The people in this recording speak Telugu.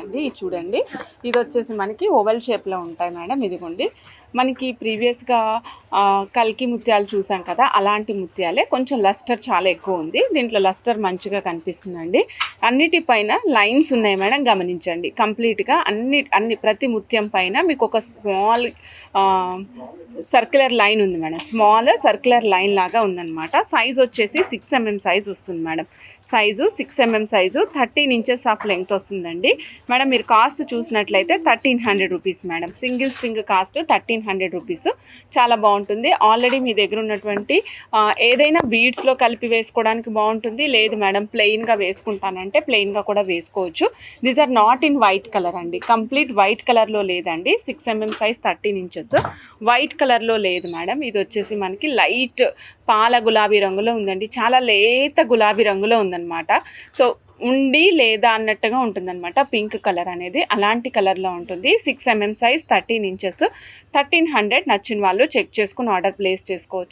అండి. ఇది చూడండి, ఇది వచ్చేసి మనకి ఓవెల్ షేప్లో ఉంటాయి మేడం. ఇదిగోండి, మనకి ప్రీవియస్గా కల్కి ముత్యాలు చూసాం కదా, అలాంటి ముత్యాలే, కొంచెం లస్టర్ చాలా ఎక్కువ ఉంది. దీంట్లో లస్టర్ మంచిగా కనిపిస్తుందండి. అన్నిటిపైన లైన్స్ ఉన్నాయి మేడం, గమనించండి. కంప్లీట్గా ప్రతి ముత్యం పైన మీకు ఒక స్మాల్ సర్క్యులర్ లైన్ ఉంది మేడం. స్మాల్ సర్క్యులర్ లైన్ లాగా ఉందన్నమాట. సైజ్ వచ్చేసి 6 mm సైజ్ వస్తుంది madam. Size 6 mm size, 13 inches of length వస్తుందండి మేడం. మీరు కాస్ట్ చూసినట్లయితే 1300 rupees madam. Single string cost 1300 rupees. చాలా బాగుంటుంది. ఆల్రెడీ మీ దగ్గర ఉన్నటువంటి ఏదైనా బీడ్స్లో కలిపి వేసుకోవడానికి బాగుంటుంది. లేదు మేడం ప్లెయిన్గా వేసుకుంటానంటే ప్లెయిన్గా కూడా వేసుకోవచ్చు. These are not in white colour అండి. కంప్లీట్ వైట్ కలర్లో లేదండి. 6 mm సైజ్, 13 inches వైట్ కలర్లో లేదు మేడం. ఇది వచ్చేసి మనకి లైట్ పాల గులాబీ రంగులో ఉందండి. చాలా లేత గులాబీ రంగులో ఉందన్నమాట. సో ఉండి లేదా అన్నట్టుగా ఉంటుందన్నమాట. పింక్ కలర్ అనేది అలాంటి కలర్లో ఉంటుంది. 6 mm సైజ్, 13 inches, 1300. నచ్చిన వాళ్ళు చెక్ చేసుకుని ఆర్డర్ ప్లేస్ చేసుకోవచ్చు.